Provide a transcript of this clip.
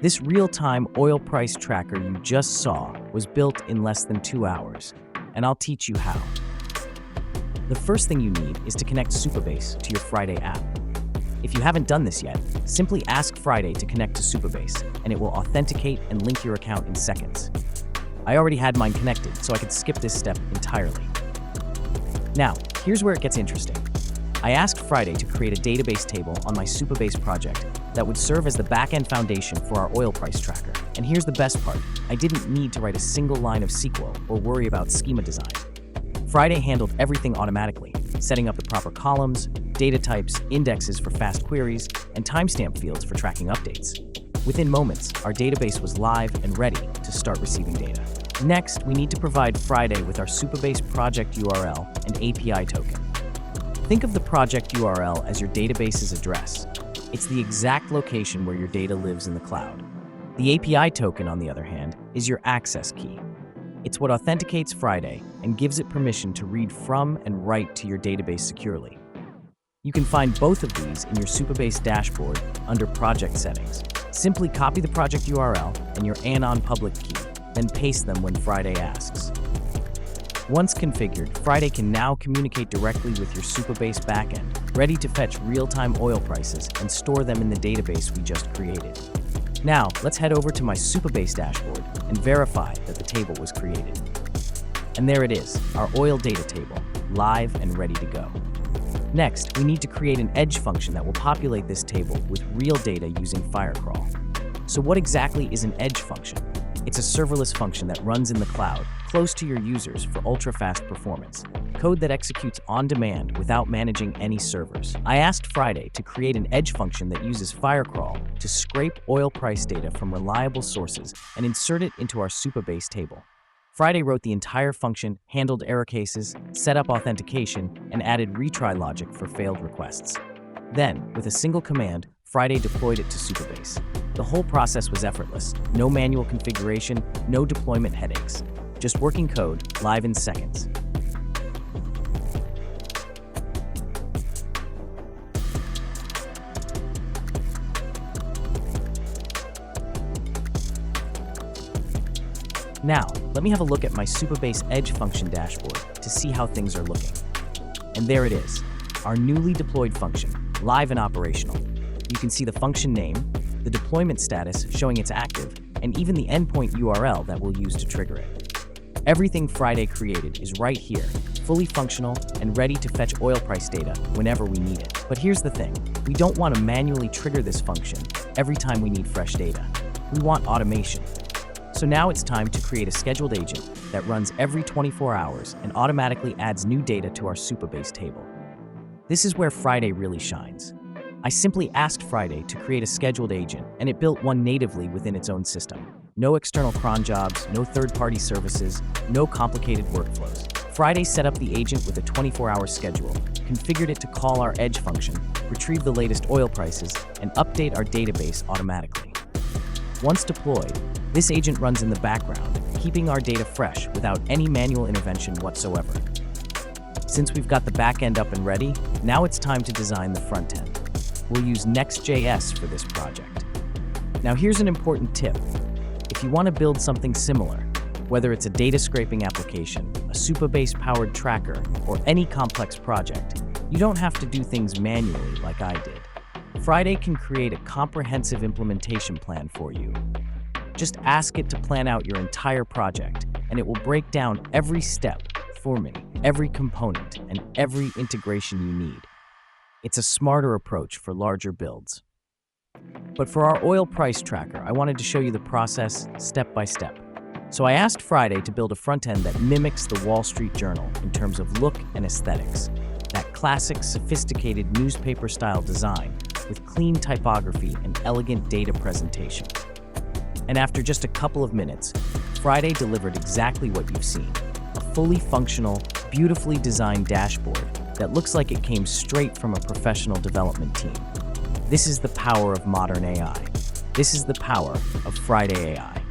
This real-time oil price tracker you just saw was built in less than 2 hours, and I'll teach you how. The first thing you need is to connect Supabase to your Friday app. If you haven't done this yet, simply ask Friday to connect to Supabase, and it will authenticate and link your account in seconds. I already had mine connected, so I could skip this step entirely. Now, here's where it gets interesting. I asked Friday to create a database table on my Supabase project that would serve as the backend foundation for our oil price tracker. And here's the best part. I didn't need to write a single line of SQL or worry about schema design. Friday handled everything automatically, setting up the proper columns, data types, indexes for fast queries, and timestamp fields for tracking updates. Within moments, our database was live and ready to start receiving data. Next, we need to provide Friday with our Supabase project URL and API token. Think of the project URL as your database's address. It's the exact location where your data lives in the cloud. The API token, on the other hand, is your access key. It's what authenticates Friday and gives it permission to read from and write to your database securely. You can find both of these in your Supabase dashboard under Project Settings. Simply copy the project URL and your anon public key, then paste them when Friday asks. Once configured, Friday can now communicate directly with your Supabase backend, ready to fetch real-time oil prices and store them in the database we just created. Now, let's head over to my Supabase dashboard and verify that the table was created. And there it is, our oil data table, live and ready to go. Next, we need to create an edge function that will populate this table with real data using Firecrawl. So what exactly is an edge function? It's a serverless function that runs in the cloud, close to your users for ultra-fast performance. Code that executes on demand without managing any servers. I asked Friday to create an edge function that uses Firecrawl to scrape oil price data from reliable sources and insert it into our Supabase table. Friday wrote the entire function, handled error cases, set up authentication, and added retry logic for failed requests. Then, with a single command, Friday deployed it to Supabase. The whole process was effortless. No manual configuration, no deployment headaches. Just working code, live in seconds. Now, let me have a look at my Supabase Edge function dashboard to see how things are looking. And there it is, our newly deployed function, live and operational. You can see the function name, the deployment status showing it's active, and even the endpoint URL that we'll use to trigger it. Everything Friday created is right here, fully functional and ready to fetch oil price data whenever we need it. But here's the thing, we don't want to manually trigger this function every time we need fresh data. We want automation. So now it's time to create a scheduled agent that runs every 24 hours and automatically adds new data to our Supabase table. This is where Friday really shines. I simply asked Friday to create a scheduled agent, and it built one natively within its own system. No external cron jobs, no third-party services, no complicated workflows. Friday set up the agent with a 24-hour schedule, configured it to call our edge function, retrieve the latest oil prices, and update our database automatically. Once deployed, this agent runs in the background, keeping our data fresh without any manual intervention whatsoever. Since we've got the backend up and ready, now it's time to design the front end. We'll use Next.js for this project. Now here's an important tip. If you want to build something similar, whether it's a data scraping application, a Supabase-powered tracker, or any complex project, you don't have to do things manually like I did. Friday can create a comprehensive implementation plan for you. Just ask it to plan out your entire project, and it will break down every step for me, every component, and every integration you need. It's a smarter approach for larger builds. But for our oil price tracker, I wanted to show you the process step by step. So I asked Friday to build a front end that mimics the Wall Street Journal in terms of look and aesthetics. That classic, sophisticated newspaper-style design with clean typography and elegant data presentation. And after just a couple of minutes, Friday delivered exactly what you've seen. A fully functional, beautifully designed dashboard that looks like it came straight from a professional development team. This is the power of modern AI. This is the power of Friday AI.